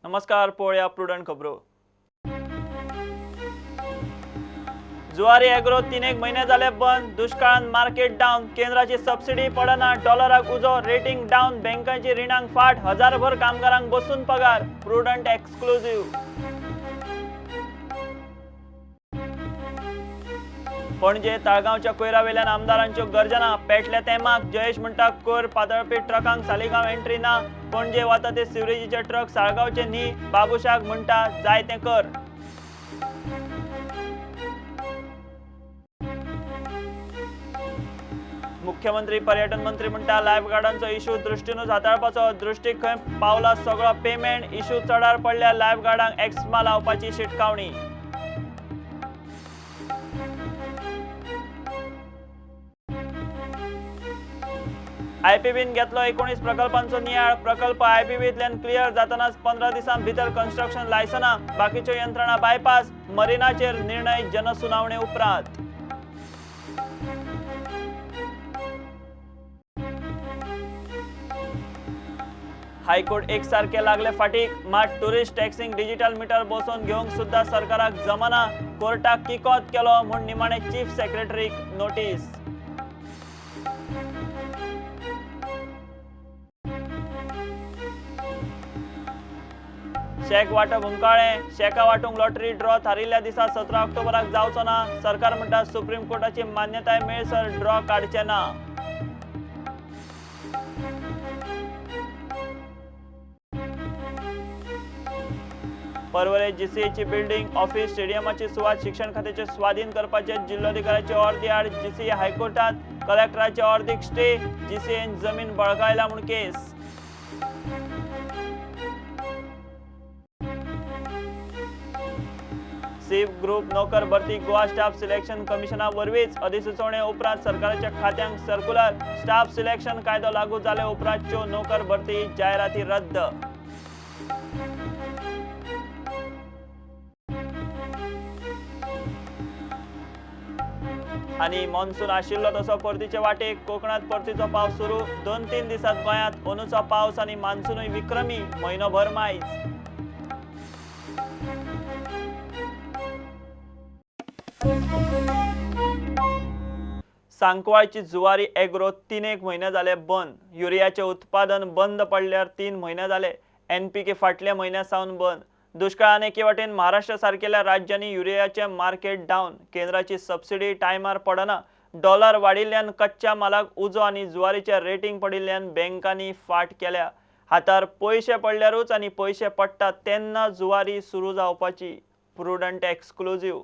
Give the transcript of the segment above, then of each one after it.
नमस्कार, पळया प्रुडंट खबरो। जुवारी एग्रो 3 महिने झाले बंद। दुष्काळात मार्केट डाऊन। केंद्राची सबसिडी पडना। डॉलराक उजो। Rating down. बँकांची रिणांक फाट। हजारभर कामगारांक बसून पगार। Prudent exclusive. पणजे ताळगावच्या कोयरावेल्यान आमदारांच्यो गर्जना। पेटल्या तेमाक। जयेश म्हणटा कोयर पातळपीट ट्रकांक सालिगांव एंट्री ना। पणजे वता ते सिवरेजीचे ट्रक साळगांवचे न्ही। बाबुशाक म्हणटा जाय तें कर। मुख्यमंत्री पर्यटन मंत्री म्हणटा लायफगार्डांचो इश्यू दृष्टीनूच हाताळपाचो। दृष्टीक खंय पावला सगळो पेमेंट। इश्यू चडार पडल्या लायफगार्डांक एक्समा लावपाची शिटकावणी। आयपीबीन घेतलो 19 प्रकल्पांचो नियाळ। प्रकल्प आयपीबींतल्यान क्लियर जातनाच 15 दिसां भितर कन्स्ट्रक्शन लायसना। बाकीच्यो यंत्रणा बायपास। मरिनाचेर निर्णय जनसुनावणे उपरांत। हायकोर्ट एक सारखे लागले फाटीक। मात टुरिस्ट टॅक्सींक डिजिटल मीटर बसोवन घेवंक सुद्धा सरकाराक जमना। कोर्टाक किकोत केलो म्हूण निमाणे चीफ सेक्रेटरीक नोटीस। शेक वाटप हुंकाळे। शेका वाटूंक लॉटरी ड्रॉ थारिल्ल्या दिसा 17 ऑक्टोबराक जावचो ना। सरकार म्हणटा सुप्रीम कोर्टाची मान्यताय मेळसर ड्रॉ काडचे ना। पर्वरे जीसीएची बिल्डिंग ऑफिस स्टेडियमाची सुवात शिक्षण खात्याचे स्वाधीन करपाचे जिल्लोधिकाऱ्याचे अर्दी आड। जीसीए हायकोर्टात कलेक्टराचे अर्दीक स्टे। जीसीएन जमीन बळकायला म्हूण केस। सीफ ग्रुप नोकर भरती गोवा स्टाफ सिलेक्शन कमिशना वरवींच अधिसुचोवणे उपरांत सरकाराच्या खात्यांक सर्क्युलर। स्टाफ सिलेक्शन कायदो लागू जाले उपरांतच्यो नोकर भरती जायराती रद्द। आणि मॉन्सून आशिल्लो तसो परतीचे वाटेक। कोकणात परतीचो पावस सुरू। 2-3 दिसांत गोंयांत अंदूचो पावस आणि मान्सूनय विक्रमी। म्हयनोभर मायज। सांकवाळची जुवारी एग्रो 3 महिने झाले बंद। युरियाचे उत्पादन बंद पडल्यार 3 महिने झाले। एनपीके फाटल्या म्हयन्या सावन बंद। दुष्काळान एके वटेन महाराष्ट्र सारकेल्या राज्यांनी युरियाचे मार्केट डाऊन। केंद्राची सबसिडी टायमार पडना। डॉलर वाडिल्ल्यान कच्च्या मालाक उजो आणि जुवारीचे रेटिंग पडिल्ल्यान बँकांनी फाट केल्या। हातार पयशे पडल्यारूच आणि पयशे पडटात तेन्ना जुवारी सुरू जावपाची। Prudent exclusive.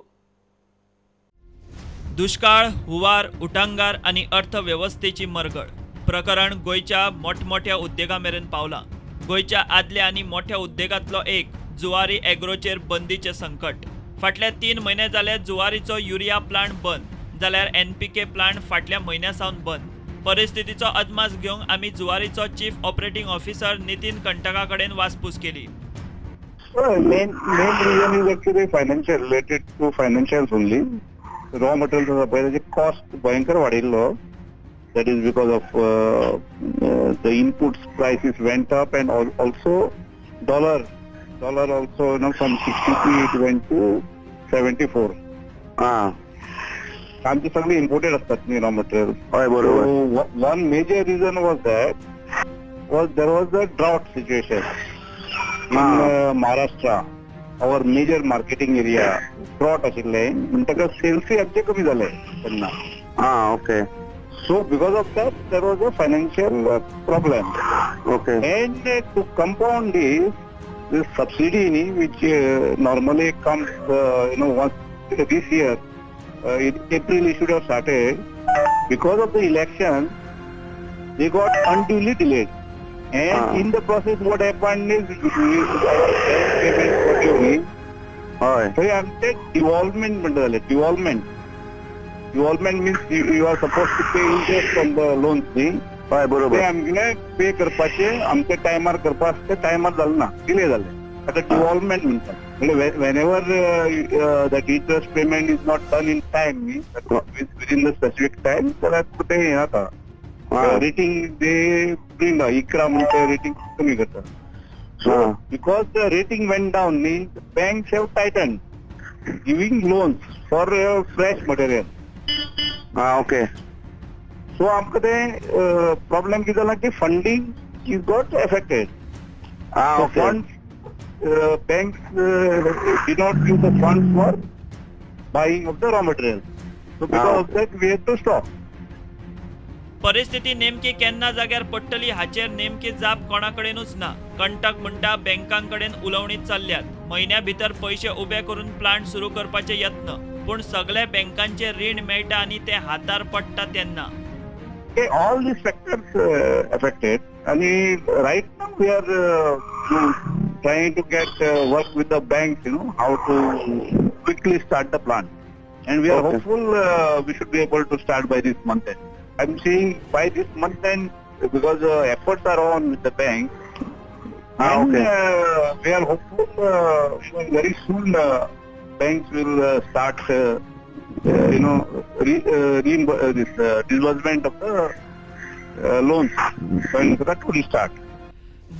दुष्काळ, हुवार, उटंगार आणि अर्थव्यवस्थेची मरगळ। प्रकरण गोयच्या मोठमोठ्या उद्देगामेरेन पावला। गोयच्या आदल्या आणि मोठ्या उद्देगातलो एक जुवारी एग्रोचेर बंदीचे संकट। फाटल्या 3 महिने जाले जुवारीचो युरिया प्लांट बंद जाल्यार एनपीके प्लांट फाटल्या म्हयन्या सावन बंद। परिस्थितीचो अदमास घेवंक आमी जुवारीचो चीफ ऑपरेटिंग ऑफिसर नितीन कंटका कडेन वासपूस केली। Main reason is actually financial, related to financials only. Raw materials पहिले cost भयंकर वाढिल्लो. That is because of the inputs prices went up and also dollar also from 63 it went to 74. आमची सगळी imported असतात raw materials. So one major reason was that there was a drought situation in Maharashtra, our major marketing area. Drought आशिल्ले म्हणटकच cells आमचे कमी झाले तेन्ना. Okay. So because of that there was a financial problem. Okay. And to compound this subsidy which normally comes once this year, in April it should have started. Because of the election they got unduly delayed. And in the process what happened is so आमचे devolvement म्हणटा जाले. Devolvement means you are supposed to pay interest on the loans. हय बरोबर. ते आमगे पे करपाचे आमचे टायमार करपाक ते टायमार जाले ना, डिले जाले. आता devolvement म्हणतात. म्हणजे whenever that interest payment is not done in time, within the specific time, तर ते हे आता रेटिंग ते bring ICRA म्हणते रेटिंग कमी करतात. So Ah. because the rating went down, means banks have tightened, giving loans for fresh material. Okay. So आमकां ते problem कितें जाला की funding is got affected. So Okay. funds, banks did not give the funds for buying of the raw material. So because of that we had to stop. परिस्थिती नेमकी केन्ना जाग्यार पडटली हाचेर नेमकी जाप कोणाकडेनूच ना. कंटक म्हणटा बँकांकडेन उलोवणी चल्ल्यात. म्हयन्या भितर पयशे उबे करून प्लांट सुरू करपाचे यत्न, पूण सगळे बँकांचे रीण मेळटा आनी ते हातार पडटा तेन्ना. Okay, all these factors affected, and right now we are trying to get work with the banks, how to quickly start the plant, and we are Okay. hopeful we should be able to start by this month end. I'm saying by this month end because efforts are on with the bank, and Okay. we are hopeful very soon banks will start. This disbursement of the loans when that will start.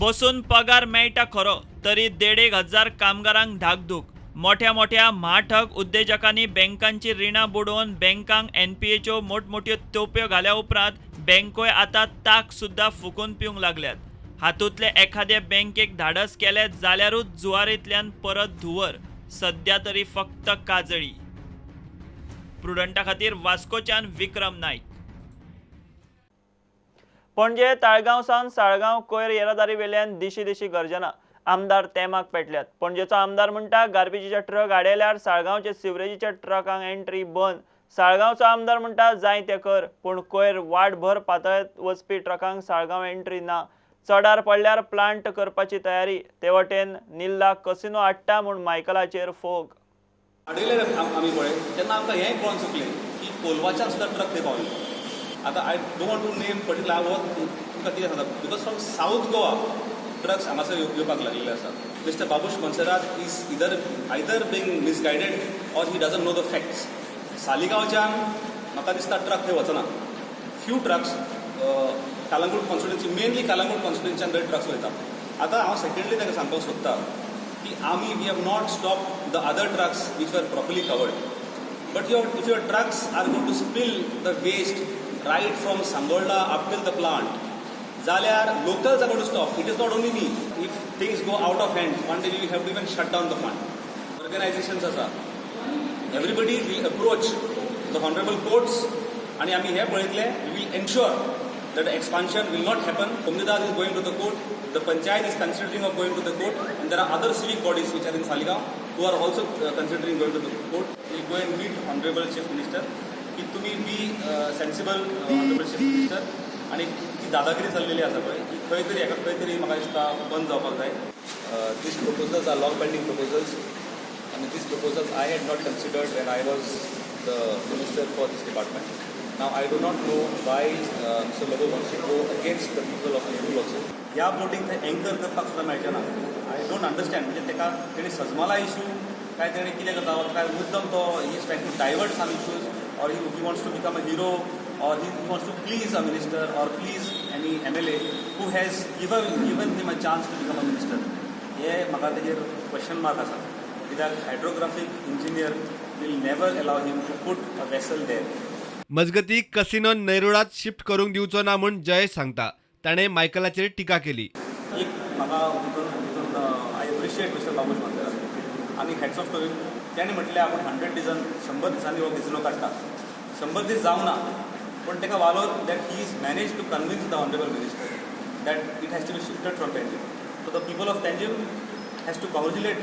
बसून पगार मेळटा खरो, तरी 1,500 कामगारांक धाकधूक. मोठ्या मोठ्या म्हाठग उद्देजकांनी बँकांची रिणां बुडोवन बँकांक NPAच्यो मोठमोठ्यो तोप्यो घाल्या उपरांत बँकोय आतां ताक सुद्दां फुकून पिवंक लागल्यात. हातूंतले एखादे बँकेक धाडस केले जाल्यारूच जुवारींतल्यान परत धुंवर. सध्या तरी फक्त काजळी. प्रुडंटा खातीर वास्कोच्यान विक्रम नाईक. पणजे ताळगांव सावन साळगांव कोयर येरादारी वेल्यान दिशी दिशी गर्जना. आमदार तेमाक पेटल्यात. पणजेचो आमदार म्हणटा गार्बेजीचे ट्रक आडयल्यार साळगांवचे सिवरेजीच्या ट्रकांक एंट्री बंद. साळगांवचो आमदार म्हणटा जाय ते कर, पूण कोयर वाटभर पातळेत वचपी ट्रकांक साळगांव एंट्री ना. चडार पडल्यार प्लांट करपाची तयारी. ते वटेन निल्ला कसिनो हाडटा म्हूण मायकलाचेर फोग. आडयले आमी पळय तेन्ना आमकां हेंय कळोवन चुकलें की कोलवाच्यान सुद्दां ट्रक थंय पावले. आतां I don't want to name particular हांव तुमकां कितें सांगता because from south Goa trucks हांगासर येवपाक लागलेले आसा. Mister Babush Monserrate is either being misguided or he doesn't know the facts. सालिगांवच्यान म्हाका दिसता ट्रक थंय वचना. Few trucks Calangute constituency mainly Calangute कॉन्स्टिट्युन्सीच्यान थंय ट्रक्स वयता. आतां हांव सेकंडली ताका सांगपाक सोदतां की आमी we have not stop the other trucks which वर properly covered. But if your trucks are going to spill the waste right from Sangolda up till the plant, जाल्यार locals are going to stop. It is not only me. If things go out of hand one day we have to even shut down the plant. Organisations आसा, everybody will approach the honourable courts आनी आमी हे पळयतले we will ensure that the expansion will not happen. Komnidas is going to the court, the panchayat is considering of going to the court, and there are other civic bodies which are in Saligaon who are also considering going to the court. We will go and meet Honorable Chief Minister. की तुम्ही बी sensible Honorable Chief Minister आणि ती दादागिरी चल्लेली आसा पळय की खंय तरी एका खंय तरी म्हाका दिसता बंद जावपाक जाय. These proposals are long pending proposals and these proposals I had not considered when I was the minister for this department. Now I do not know why Mr. Lobo wants to go against the people of Nerul also. ह्या बोटींक थंय anchor करपाक सुद्दां मेळचें ना. I don't understand म्हणजे तेका तेणी सजमाला issue काय तेणी कितें करता काय मुद्दम तो he is trying to divert some issues or he wants to become a hero or he wants to please a minister or please any MLA who has given him a chance to become a minister. हे म्हाका तेजेर question mark आसा कित्याक hydrographic engineer will never allow him to put a vessel there. मजगती casino नैरुळात shift करूंक दिवचो ना म्हूण जयेश सांगता. ताणें मायकलाचेर टिका केली. एक म्हाका हितून आय एप्रिशिएट मिस्टर बाबूश मनसराज आनी हॅट्स ऑफ टू हिम. ताणें म्हटलें आपूण 100 दिसांनी हो कसिनो काडटा. 100 दीस जावं ना पूण ताका वालो that he is managed to convince the honourable minister that it has to be shifted from Panjim. So the people of Panjim has to congratulate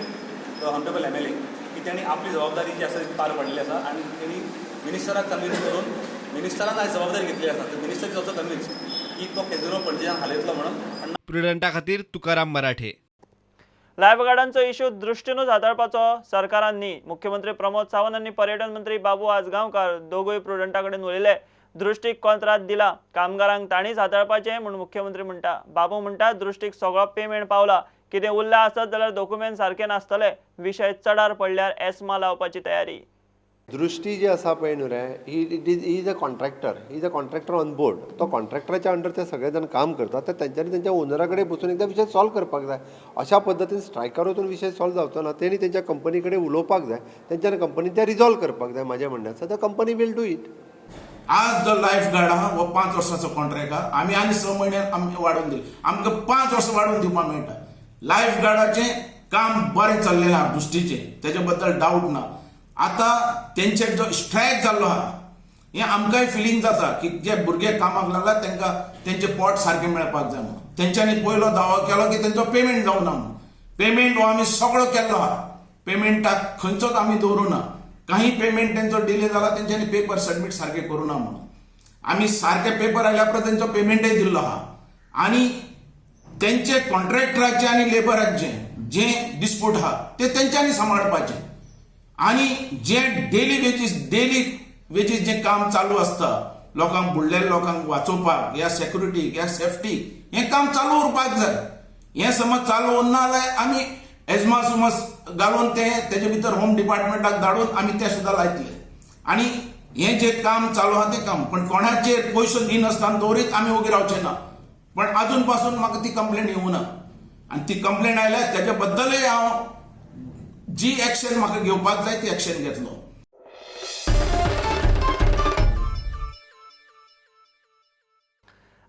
the honourable MLA की ताणी आपली जबाबदारी जी आसा ती पार पडलेली आसा आनी ताणी मिनिस्टराक कन्विन्स करून मिनिस्टरान आयज जबाबदारी घेतली आसा. मिनिस्टर इज ऑल्सो कन्विन्स की तो कॅझिनो पणजेच्यान हालयतलो म्हणून. प्रुडंटा खातीर तुकाराम मराठे. लायफ गार्डांचो इश्यू दृश्टीनूच हाताळपाचो सरकारान न्ही. मुख्यमंत्री प्रमोद सावंत आनी पर्यटन मंत्री बाबू आजगांवकार दोगूय प्रुडंटा कडेन उलयले. दृश्टीक कंत्राट दिला, कामगारांक ताणीच हाताळपाचें म्हूण मुख्यमंत्री म्हणटा. बाबू म्हणटा दृश्टीक सगळो पेमेंट पावला. कितें उरला आसत जाल्यार डॉक्युमेंट सारके नासतले. विशय चडार पडल्यार एस्मा लावपाची तयारी. दृष्टी जी आसा पळय न्हू रे he is a contractor on board. तो कॉन्ट्रॅक्टराच्या अंडर ते सगळे जाण काम करतात. तर तेंच्यांनी तेंच्या ओनरा कडेन बसून एकदा विशय सॉल्व करपाक जाय. अशा पद्दतीन स्ट्रायकार वचून विशय सॉल्व जावचो ना. तेणी तेंच्या कंपनी कडेन उलोवपाक जाय. तेंच्यानी कंपनी ते रिजॉल्व करपाक जाय. म्हाजें म्हणणें आसा the company will do it. आज जो लायफ गार्ड आहा हो 5 वर्सांचो कॉन्ट्रॅक्ट आहा. आमी आनी 6 म्हयन्यान आमी वाडोवन दिले. आमकां 5 वर्सां वाडोवन दिवपाक मेळटा. लायफ गार्डाचें काम बरें चल्लेलें आहा दृश्टीचें, तेजे बद्दल डावट ना. आतां तेंचे जो स्ट्रायक जाल्लो आहा हें आमकांय फिलींग जाता की जे भुरगे कामाक लागला तांकां तेंचे पोट सारकें मेळपाक जाय म्हणून. तेंच्यांनी पयलो दावो केलो की तेंचो पेमेंट जावना म्हणून. पेमेंट हो आमी सगळो केल्लो आहा. पेमेंटाक खंयचोच आमी दवरूना. काही पेमेंट तेंचो डिले जाला तेंच्यांनी पेपर सबमीट सारके करूना म्हणून. आमी सारके पेपर आयल्या उपरांत तेंचो पेमेंटय दिल्लो आहा. आनी तेंचे कॉन्ट्रॅक्टराचे आनी लेबराचे जे डिस्प्यूट आहा ते तेंच्यांनी सांबाळपाचें. आनी जे डेली वेजीस जे काम चालू आसता लोकांक बुडलेल्या लोकांक वाचोवपाक या सेक्युरिटी या सेफ्टी हें काम चालू उरपाक जाय. हें समज चालू उरना जाल्यार आमी एजमास उमास घालून तेजे भितर होम डिपार्टमेंटाक धाडून आमी ते सुद्दां लायतले. आनी हें जे काम चालू आहा तें काम पण कोणाचेर पयसो दिनासतना दवरीत आमी ओगी रावचे ना. पण अजून पासून म्हाका ती कंप्लेंट येवना. आनी ती कंप्लेंट आयल्या तेजे बद्दलय हांव जी एक्शन म्हाका घेवपाक जाय ती एक्शन घेतलो.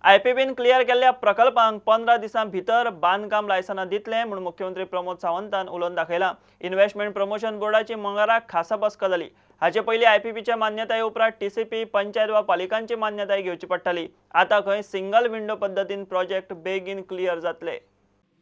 आयपीबीन क्लियर केल्ल्या प्रकल्पांक 15 दिसां भितर बांदकाम लायसनां दितले म्हूण मुख्यमंत्री प्रमोद सावंतान उलोवन दाखयला. इन्व्हेस्टमेंट प्रमोशन बोर्डाची मंगळारा खासा बसका जाली. हाचे पयलीं आयपीबीच्या मान्यताये उपरांत टीसीपी, पंचायत वा पालिकांची मान्यताय घेवची पडटली. आतां खंय सिंगल विंडो पद्दतीन प्रोजेक्ट बेगीन क्लियर जातले.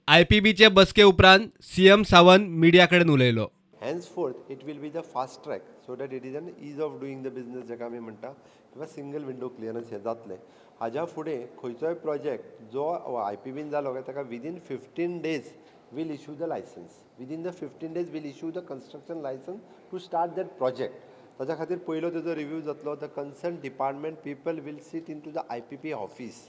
आयपीबीचे बसके उपरांत सीएम सावंत मिडिया कडेन उलयलो. Henceforth, it will be the fast track so that it is an ease of doing the business जेका आमी म्हणटा किंवा सिंगल विंडो क्लियरन्स हे जातले. हाज्या फुडें खंयचोय प्रोजेक्ट जो आयपीबीन जालो काय ताका within 15 days will issue the license. Within the 15 days will issue the construction license to start that project. ताच्या खातीर पयलो तेजो रिव्यू जातलो. The concern department people will sit into the IPP office.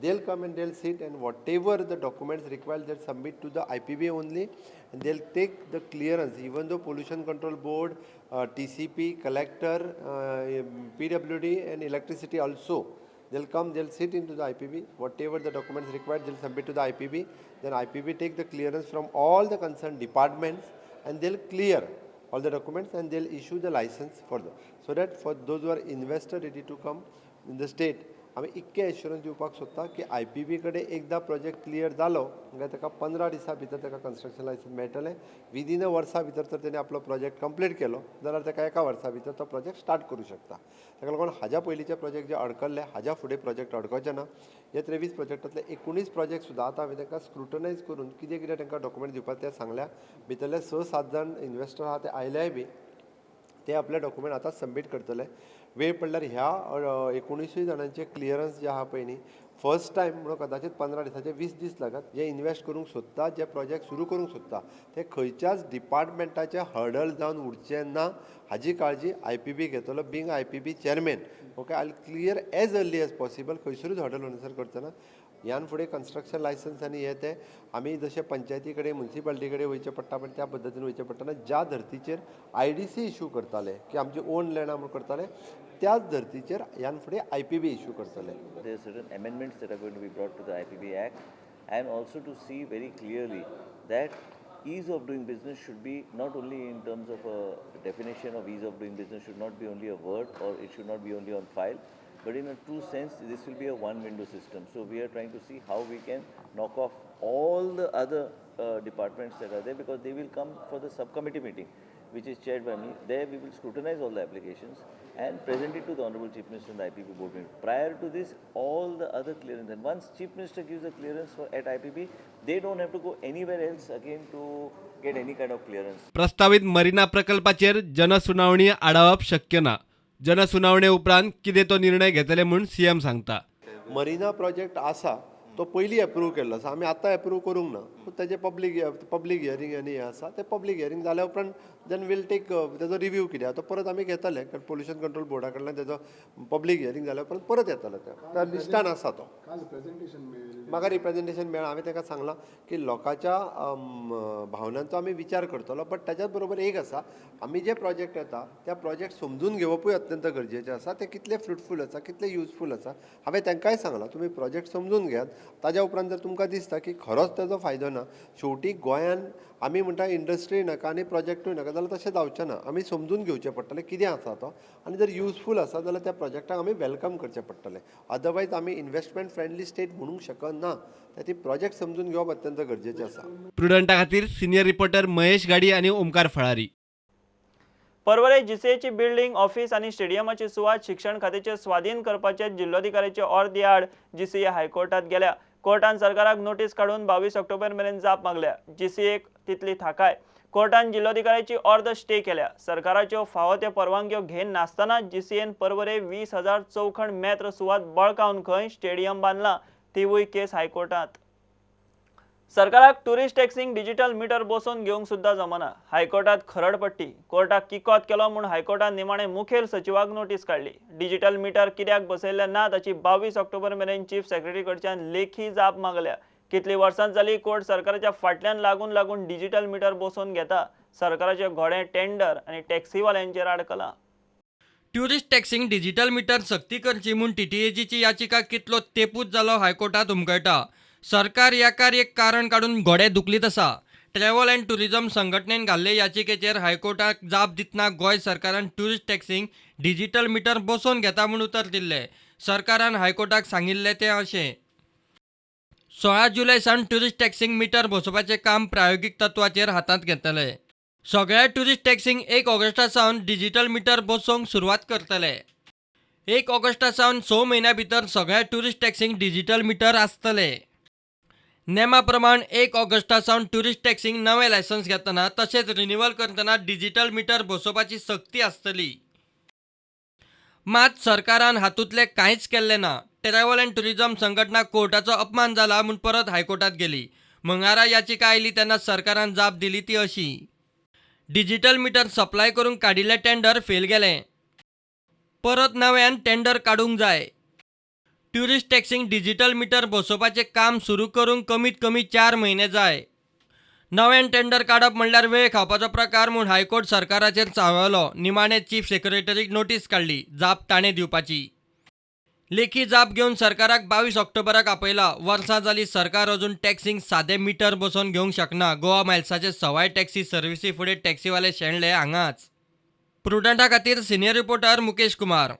They'll come and they'll sit and whatever the documents required they'll submit to the IPB only and they'll take the clearance even though Pollution Control Board, TCP, collector, PWD and electricity also. They'll come, they'll sit into the IPB, whatever the documents required they'll submit to the IPB. Then IPB take the clearance from all the concerned departments and they'll clear all the documents and they'll issue the license for them. So that for those who are investor ready to come in the state, आमी इतके assurance दिवपाक सोदता की IPB कडेन एकदा project clear जालो काय ताका 15 दिसां भितर ताका कन्स्ट्रक्शन लायसन्स मेळटलें. विदीन अ वर्सा भितर तर तेणे आपलो प्रोजेक्ट कंप्लीट केलो जाल्यार ताका एका वर्सा भितर तो प्रोजेक्ट स्टार्ट करूं शकता. ताका लागून हाज्या पयलींचे प्रोजेक्ट जे अडकल्ले हाज्या फुडें प्रोजेक्ट अडकोवचे ना. हे 23 प्रोजेक्टांतले 19 प्रोजेक्ट सुद्दां आतां हांवें तांकां स्क्रुटनायज करून कितें कितें तांकां डॉक्युमेंट दिवपाक ते सांगल्या. भितरले 6-7 जाण इन्वेस्टर आहा ते आयल्याय बी ते आपले डॉक्युमेंट आतां सबमीट करतले. वेळ पडल्यार ह्या 19 जाणांचे क्लियरन्स जे आहा पळय न्ही फर्स्ट टायम म्हणून कदाचित 15 दिसाचे 20 दीस लागत. जे इन्वेस्ट करूंक सोदता जे प्रोजेक्ट सुरू करूंक सोदता ते खंयच्याच डिपार्टमेंटाचे हर्डल जावन उरचे ना हाजी काळजी आयपीबी घेतलो. Being IPB chairman okay I clear as early as possible खंयसरूच हर्डल अनुसर करचो ना. ह्यान फुडें कन्स्ट्रक्शन लायसन्स आनी हे ते आमी जशे पंचायती कडेन म्युन्सिपालिटी कडेन वयचे पडटा पण त्या पद्दतीन वयचे पडटना ज्या धर्तीचेर आयडीसी इश्यू करताले की आमची ओन लँड म्हणून करताले त्याच धर्तीचेर ह्यान फुडें आयपीबी इश्यू करतले. There are certain amendments that are going to be brought to the IPB Act and also to see very clearly that ease of doing business should be not only in terms of a definition of ease of doing business should not be only a word or it should not be only on file, but in a true sense this will be a one window system. So we are trying to see how we can knock off all the other departments that are there because they will come for the subcommittee meeting which is chaired by me. There we will scrutinize all the applications and present it to the Honorable Chief Minister and the IPB board meeting. Prior to this, all the other clearance, and once Chief Minister gives the clearance at IPB, they don't have to go anywhere else again to get any kind of clearance. प्रस्तावित marina प्रकल्पाचेर जनसुनावणी आडावप शक्य ना. जनसुनावणे उपरांत कितें तो निर्णय घेतले म्हूण CM सांगता. मरीना प्रोजेक्ट आसा तो पयलीं एप्रूव केल्लो आसा आमी आतां एप्रूव करूंक ना पूण तेजें पब्लीक हियरींग आनी हें आसा तें पब्लीक हियरींग जाल्या उपरांत देन वील टेक तेजो रिव्यू कितें आहा तो परत आमी घेतले कारण पोल्युशन कंट्रोल बोर्डा कडल्यान तेजो पब्लीक हियरींग जाल्या उपरांत परत येतलो त्या लिस्टान आसा तो म्हाका रिप्रेझेंटेशन मेळ्ळां हांवें ताका सांगलां की लोकांच्या भावनांचो आमी विचार करतलो बट त्याच्याच बरोबर एक आसा आमी जे प्रोजेक्ट येता त्या प्रोजेक्ट समजून घेवपूय अत्यंत गरजेचें आसा ते कितले फ्रुटफूल आसा कितले युजफूल आसा हांवें तांकांय सांगलां तुमी प्रोजेक्ट समजून घेयात ताज्या उपरांत जर तुमकां दिसता की खरोच ताजो फायदो ना शेवटी गोंयान आमी म्हणटा इंडस्ट्री नाका आनी प्रोजेक्टूय नाका जाल्यार तशें जावचें ना आमी समजून घेवचें पडटलें कितें आसा तो आनी जर युजफूल आसा जाल्यार त्या प्रोजेक्टाक आमी वेलकम करचें पडटलें अदरवायज आमी इन्वेस्टमेंट फ्रेंडली स्टेट म्हणूंक शकना ती प्रोजेक्ट समजून घेवप अत्यंत गरजेचें आसा. प्रुडंटा खातीर सिनियर रिपोर्टर महेश गाडी आनी ओमकार फळारी. परवरे जीसीएची बिल्डिंग ऑफिस आणि स्टेडियमाची सुवात शिक्षण खात्याचे स्वाधीन करपाचे जिल्लोधिकाऱ्याचे अर्दे आड जीसीए हायकोर्टात गेल्या. कोर्टान सरकाराक नोटीस काढून 22 ऑक्टोबर मेरेन जाप मागल्या. जीसीएक तितली थाकाय. कोर्टान जिल्लोधिकाऱ्याची अर्द स्टे केल्या. सरकाराच्यो फावो त्यो परवानग्यो घेन नासतना जीसीएन परवरे 20,000 चौखण मेत्र सुवात बळकावन खंय स्टेडियम बांदला तिवूय केस हायकोर्टात. सरकाराक टुरिस्ट टॅक्सींक डिजिटल मीटर बसोवन घेवंक सुद्धा जमना. हायकोर्टात खरडपट्टी. कोर्टाक किकोत केलो म्हूण हायकोर्टान निमाणे मुखेल सचिवाक नोटीस काढली. डिजिटल मीटर कित्याक बसयल्ले ना ताची 22 ऑक्टोबर मेरेन चीफ सेक्रेटरी कडच्यान लेखी जाप मागल्या. कितली वर्सां जाली कोर्ट सरकाराच्या फाटल्यान लागून डिजिटल मीटर बसोवन घेता. सरकाराचे घोडे टेंडर आणि टॅक्सीवाल्यांचेर अडकला. ट्युरिस्ट टॅक्सींक डिजिटल मीटर सक्ती करची म्हूण टीटीएची याचिका कितलो तेपूत जालो हायकोर्टात उमकळटा. सरकार याकार एक कारण काढून घोडे दुखलीत आसा. ट्रॅव्हल अँड टुरिझम संघटनेन घाल्ले याचिकेचेर हायकोर्टाक जाप दितना गोंय सरकारान ट्युरिस्ट टॅक्सींक डिजिटल मीटर बसोवन घेता म्हूण उतर दिल्लें. सरकारान हायकोर्टाक सांगिल्लें तें अशें. 16 जुलय सावन ट्युरिस्ट टॅक्सींक मीटर बसोवपाचें काम प्रायोगीक तत्वाचेर हातांत घेतले. सगळ्या ट्युरिस्ट टॅक्सींक 1 ऑगस्टा सावन डिजिटल मीटर बसोवंक सुरवात करतले. 1 ऑगस्टा सावन 6 म्हयन्या भितर सगळ्या ट्युरिस्ट टॅक्सींक डिजिटल मीटर आसतले. नेमा प्रमाण 1 ऑगस्टा सावन ट्युरिस्ट टॅक्सींक नवें लायसन्स घेतना तशेंच रिन्युवल करतना डिजिटल मीटर बसोवपाची सक्ती आसतली. मात सरकारान हातूंतलें कांयच केल्लें ना. ट्रॅव्हल अँड टुरिझम संघटना कोर्टाचो अपमान जाला म्हूण परत हायकोर्टात गेली. मंगळारा याचिका आयली तेन्ना सरकारान जाप दिली ती अशी. डिजिटल मीटर सप्लाय करूंक काडिल्लें टेंडर फेल गेलें. परत नव्यान टेंडर काडूंक जाय. ट्युरिस्ट टॅक्सींक डिजिटल मीटर बसोवपाचें काम सुरू करूंक कमीत कमी 4 म्हयने जाय. नवें टेंडर काडप म्हणल्यार वेळ खावपाचो प्रकार म्हूण हायकोर्ट सरकाराचेर चाळवलो. निमाणे चीफ सेक्रेटरीक नोटीस काडली जाप ताणें दिवपाची. लेखी जाप घेवन सरकाराक 22 ऑक्टोबराक आपयला. वर्सां जाली सरकार अजून टॅक्सींक सादें मीटर बसोवन घेवंक शकना. गोवा मायल्साचे सवाय टॅक्सी सर्व्हिसी फुडें टॅक्सीवाले शेणले हांगाच. प्रुडंटा खातीर सिनियर रिपोर्टर मुकेश कुमार.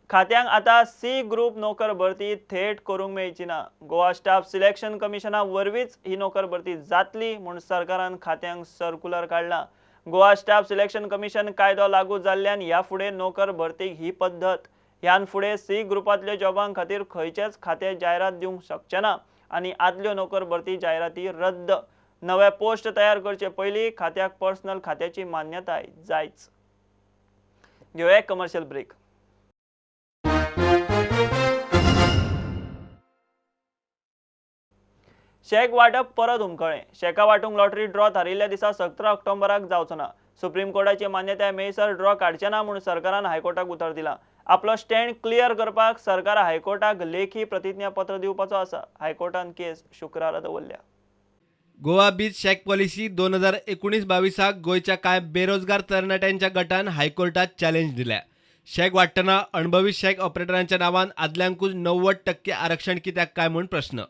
खात्यांक आता सी ग्रुप नोकर भरती थेट करूंक मेळची ना. गोवा स्टाफ सिलेक्शन कमिशना वरवींच ही नोकर भरती जातली म्हूण सरकारान खात्यांक सर्क्युलर काडला. गोवा स्टाफ सिलेक्शन कमिशन कायदो लागू जाल्ल्यान ह्या फुडें नोकर भरतीक ही पद्दत. ह्यान फुडें सी ग्रुपांतल्या जॉबां खातीर खंयचेच खातें जायरात दिवंक शकचें ना आनी आदल्यो नोकर भरती जायराती रद्द. नवे पोस्ट तयार करचे पयलीं खात्याक पर्सनल खात्याची मान्यताय जायच. घेवया एक कमर्शियल ब्रेक. शेक वाटप परत उमकळें. शेकां वांटूंक लॉटरी ड्रॉ थारिल्ल्या दिसा 17 ऑक्टोबराक जावचो ना. सुप्रीम कोर्टाची मान्यताय मेळसर ड्रॉ काडचे ना म्हूण सरकारान हायकोर्टाक उतर दिलां. आपलो स्टँड क्लियर करपाक सरकार हायकोर्टाक लेखी प्रतिज्ञापत्र दिवपाचो आसा. हायकोर्टान केस शुक्रारा दवरल्या. गोवा बीच शेक पॉलिसी 2019-22 गोयच्या कांय बेरोजगार तरणाट्यांच्या गटान हायकोर्टात चॅलेंज दिल्या. शेक वाडटना अणभवी शेक ऑपरेटरांच्या नांवान आदल्यांकूच 90% आरक्षण कित्याक काय म्हूण प्रश्न.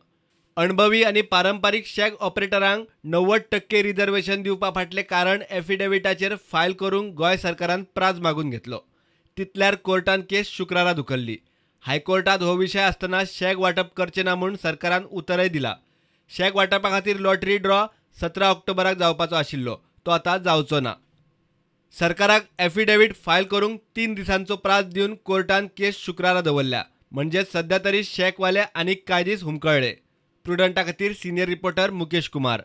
अणभवी आनी पारंपारीक शेक ऑपरेटरांक 90% रिजर्वेशन दिवपा फाटलें कारण एफिडेविटाचेर फायल करूंक गोंय सरकारान प्राज मागून घेतलो. तितल्यार कोर्टान केस शुक्रारा धुकल्ली. हायकोर्टात हो विशय आसतना शेक वांटप करचें ना म्हूण सरकारान उतरय दिलां. शेक वांटपा खातीर लॉटरी ड्रॉ 17 ऑक्टोबराक जावपाचो आशिल्लो तो आतां जावचो ना. सरकाराक एफिडेविट फायल करूंक 3 दिसांचो प्राज दिवन कोर्टान केस शुक्रारा दवरल्या. म्हणजे सध्या तरी शेकवाले आनीक कांय दीस हुमकळ्ळे. प्रुडंटा खातीर senior reporter Mukesh Kumar.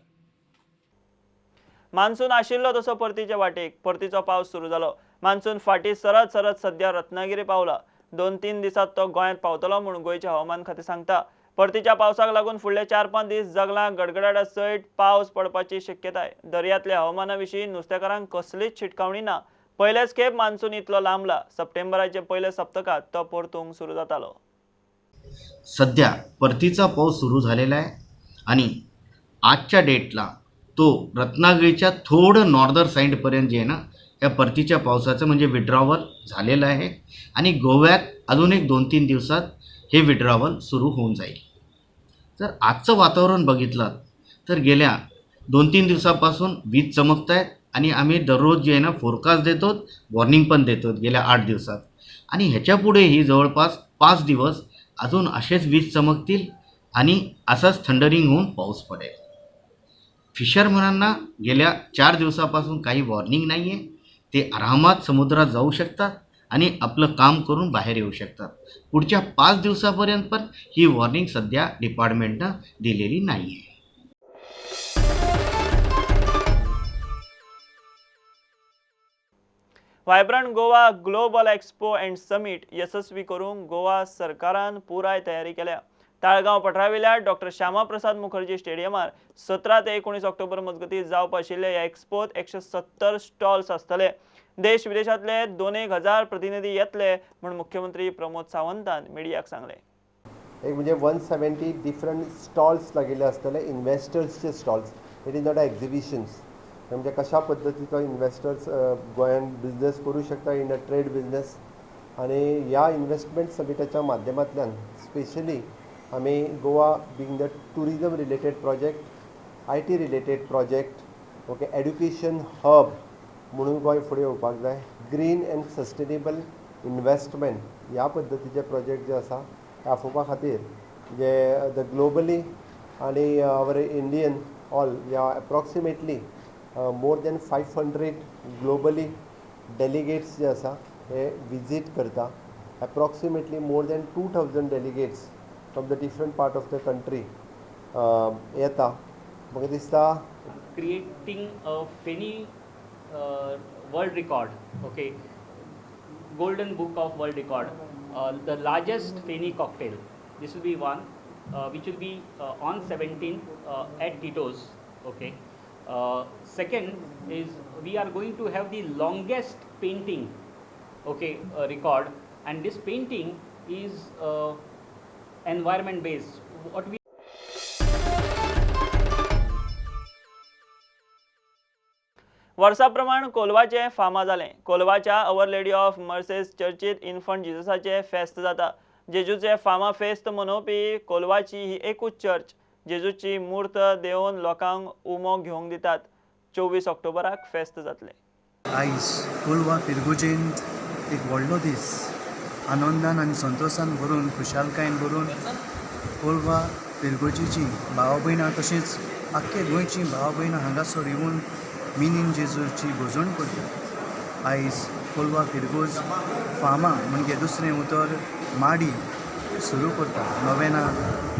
Monsoon आशिल्लो तसो परतीच्या वाटेक. परतीचो पावस सुरू जालो. मान्सून फाटीं सरत सद्या रत्नागिरी पावला. 2-3 दिसात तो गोंयांत पावतलो म्हूण गोंयचे हवामान खातें सांगता. परतीच्या पावसाक लागून फुडले 4-5 दीस जगलां गडगडाटा सयत पावस पडपाची शक्यताय. दर्यांतल्या हवामाना विशीं नुस्तेकारांक कसलीच शिटकावणी ना. पयलेच खेप मान्सून इतलो लांबला. सप्टेंबराचे पयले सप्तकात तो परतूंक सुरू जातालो. सध्या परतीचा पाऊस सुरू झालेला आहे आणि आजच्या डेटला तो रत्नागिरीच्या थोडं नॉर्दर साईडपर्यंत जे आहे ना या परतीच्या पावसाचं म्हणजे विड्रॉवल झालेलं आहे आणि गोव्यात अजून एक 2-3 दिवसात हे विड्रॉवल सुरू होऊन जाईल. जर आजचं वातावरण बघितलं तर गेल्या 2-3 दिवसापासून वीज चमकत आहेत आणि आम्ही दररोज जे आहे ना फोरकास्ट देतो, वॉर्निंग पण देतो गेल्या 8 दिवसात आणि ह्याच्यापुढेही जवळपास 5 दिवस अजून असेच वीज चमकतील आणि असाच थंडरिंग होऊन पाऊस पडेल. फिशरमॅनांना गेल्या 4 दिवसापासून काही वॉर्निंग नाही आहे. ते आरामात समुद्रात जाऊ शकतात आणि आपलं काम करून बाहेर येऊ शकतात. पुढच्या 5 दिवसापर्यंत पण ही वॉर्निंग सध्या डिपार्टमेंटनं दिलेली नाही आहे. Vibrant Goa global expo and summit यशस्वी करूंक गोवा सरकारान पुराय तयारी केल्या. ताळगांव पठारावेल्या डॉ. श्यामाप्रसाद मुखर्जी स्टेडियमार 17 ते 19 ऑक्टोबर मजगती जावप आशिल्ले ह्या एक्सपोत 170 स्टॉल्स आसतले. देश विदेशातले 2,000 प्रतिनिधी येतले म्हूण मुख्यमंत्री प्रमोद सावंतान मिडियाक सांगले. एक म्हणजे 170 डिफरंट स्टॉल्स लागिल्ले आसतले, इन्व्हेस्टर्सचे stalls. It is not exhibitions. म्हणजे कशा पद्धतीचो इन्व्हेस्टर्स गोंयांत बिझनेस करू शकता इन अ ट्रेड बिझनेस. आणि ह्या इन्व्हेस्टमेंट समिटाच्या माध्यमांतल्यान स्पेशली आमी Goa being the tourism related project, IT related project, okay, education hub म्हणून गोंय फुडें येवपाक जाय. ग्रीन अँड सस्टेनेबल इन्व्हेस्टमेंट ह्या पद्धतीचे प्रोजेक्ट जे आसा आफोवपा खातीर जे द ग्लोबली आणि आवर इंडियन ऑल या approximately more than 500 globally delegates जे आसा हे विजीट करता. Approximately more than 2,000 delegates from the different part of the country येता. म्हाका दिसता creating a Feni world record, okay, golden book of world record, the largest Feni cocktail. This will be one which will be on 17th at Tito's, okay. Second is we are going to have the longest painting, okay, record, and this painting is environment based. What we वर्सा प्रमाण कोलवाचे फामाद जालें. कोलवाच्या our lady of Merces चर्चीत infant जिजसाचे फेस्त जाता. जेजूचे फामा फेस्त मनोवपी कोलवाची ही एकूच church जेजूची मूर्त देवन लोकांक उमो घेवंक दितात. 24 ऑक्टोबराक फेस्त जातले. आयज कोलवा पिरगुजेंत एक व्हडलो दीस आनंदान आनी संतोशान भरून खुशालकायेन भरून कोलवा पिरगुजीची भावा भयणां तशेंच आख्खे गोंयची भावा भयणां हांगासर येवन मिनीन जेजूची भोजवण करतात. आयज कोलवा पिरगूज फामा म्हणजे दुसरें उतर माडी सुरू करता, नोवेना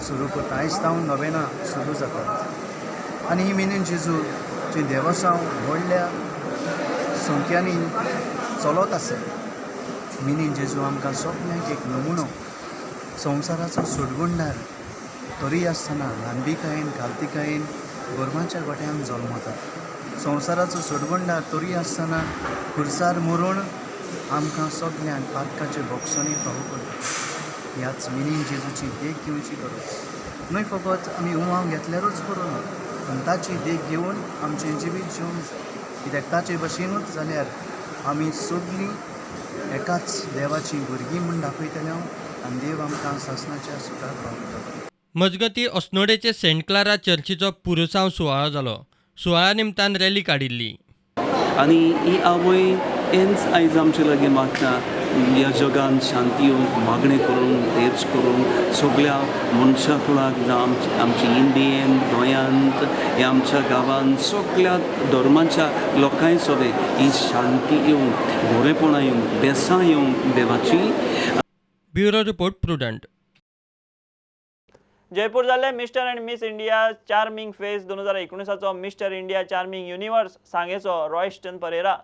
सुरू करता. आयज जावन नोवेना सुरू जातात आनी ही मिनीन जेजू जी देवासांव व्हडल्या संख्यांनी चलत आसा. मिनीन जेजू आमकां सगळ्यांक एक नमुनो. संवसाराचो सोडगुंडार तरी आसतना ल्हानबिकायेन घालतिकायेन गोरवांच्या गोठ्यांत जल्मता. संवसाराचो सोडगुंडार तरी आसतना खुर्सार मरून आमकां सगळ्यांक पातकाचे भोगसणी फावो करता. ह्याच मिनीन जेजूची देख घेवची गरज. न्हय फकत आमी उमाव घेतल्यारूच बरो ना, पूण ताची देख घेवन आमचें जिवीत जिवंक जाय. कित्याक ताचे भशेनूच जाल्यार आमी सगळीं एकाच देवाची भुरगीं म्हूण दाखयतले आनी देव आमकां सासणाच्या सुखार पावयतलो. मजगती अस्नोडेचे सेंट क्लारा चर्चीचो पुरसांव सुवाळो जालो. सुवाळ्या निमतान रॅली काडिल्ली. आनी ही आवय हेंच आयज आमचे लागीं मागता. ह्या जगान शांती येवंक मागणें करून तेच करून सगळ्या मनशा कुळाक आमच्या इंडियेन गोंयांत ह्या आमच्या गांवांत सगळ्या धर्माच्या लोकांय सगळे ही शांती येवंक, बरेपणां येवंक, बेसां येवंक देवाची. Bureau report prudent. जयपूर जाल्ले mister and miss India charming face 2019चो मिस्टर इंडिया चार्मिंग युनिवर्स सांगेचो Royston Pereira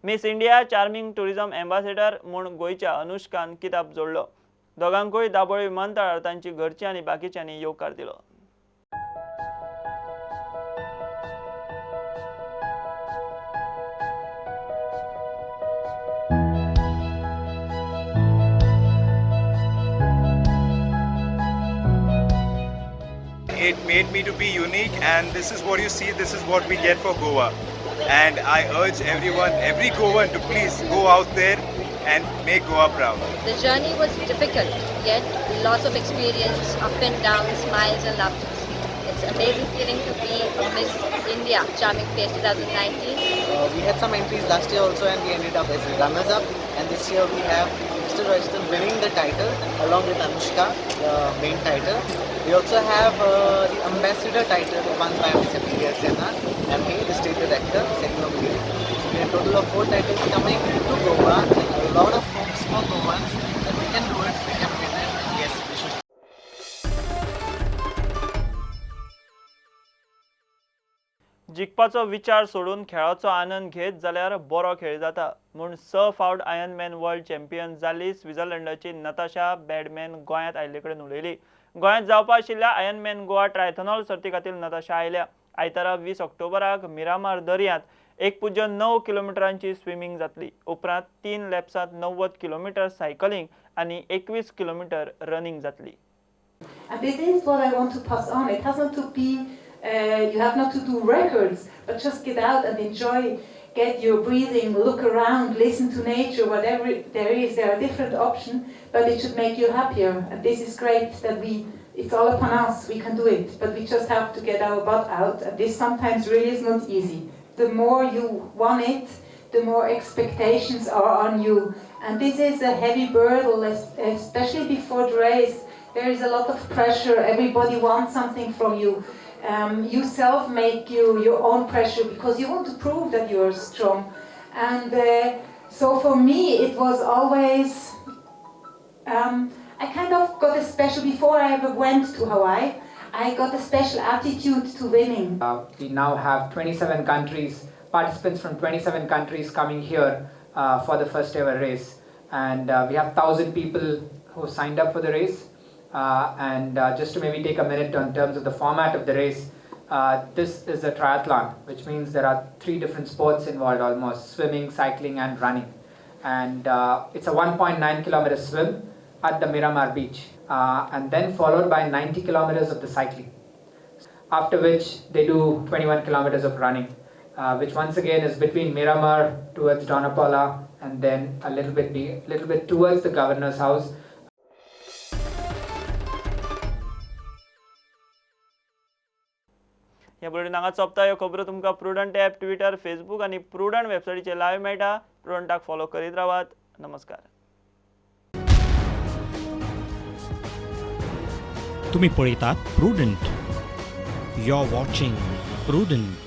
miss India charming tourism ambassador म्हूण गोंयच्या अनुष्कान किताब जोडलो. दोगांकूय दाबोळे विमानतळार तांची घरची आनी बाकीच्यांनी येवकार दिलो. It made me to be unique, and this is what you see, this is what we get for Goa. And I urge everyone, every Goan to please go out there and make Goa proud. The journey was difficult, yet lots of experience, up and down, smiles and laughter. It's an amazing feeling to be a Miss India Charming Face 2019. We had some entries last year also, and we ended up as runners-up. And this year we have Mr. Royston winning the title along with Anushka, the main title. We also have the ambassador title won by Mr. P.R. Sena, MP, the state director, second of India. So we have a total of 4 titles coming to Goa, and a lot of hopes for Goans that we can do it, we can win it. Yes, we should. जिखपाचो विचार सोडून खेळाचो आनंद घेत जाल्यार बरो खेळ जाता म्हूण 6 फावट आयर्नमॅन वर्ल्ड चॅम्पियन जाल्ली स्वित्झर्लंडाची नताशा बॅडमॅन गोंयांत आयिल्ले कडेन उलयली. गोंयांत जावपा आशिल्ल्या आयर्नमॅन गोवा ट्रायथनॉल सर्ती खातीर नताशा आयल्या. आयतारा 20 ऑक्टोबराक मिरामार दर्यांत 1.9 किलोमिटरांची स्विमींग जातली. उपरांत 3 लॅप्सांत 90 किलोमीटर सायकलिंग आनी 21 किलोमीटर रनिंग जातली. And this is what I want to pass on. It hasn't to be, you have not to do records, but just get out and enjoy, get your breathing, look around, listen to nature, whatever there is. There are different options, but it should make you happier. And this is great that it's all upon us, we can do it, but we just have to get our butt out. And this sometimes really is not easy. The more you want it, the more expectations are on you. And this is a heavy burden, especially before the race. There is a lot of pressure. Everybody wants something from you. You self make your own pressure because you want to prove that you are strong. And so for me, it was always, I kind of got a special, before I ever went to Hawaii, I got a special attitude to winning. We now have 27 countries, participants from 27 countries coming here for the first ever race. And we have 1,000 people who signed up for the race. And just to maybe take a minute on terms of the format of the race, this is a triathlon, which means there are 3 different sports involved almost: swimming, cycling and running. And it's a 1.9 kilometer swim at the Miramar beach, and then followed by 90 kilometers of the cycling, after which they do 21 kilometers of running, which once again is between Miramar towards Donapala and then a little bit towards the governor's house. ह्या bulletin हांगा सोंपता. ह्यो खबरो तुमकां Prudent app, Twitter, Facebook आनी Prudent वेबसायटीचेर live मेळटा. प्रुडंटाक फॉलो करीत रावात. नमस्कार. तुम्ही पळयतात Prudent. You are watching prudent.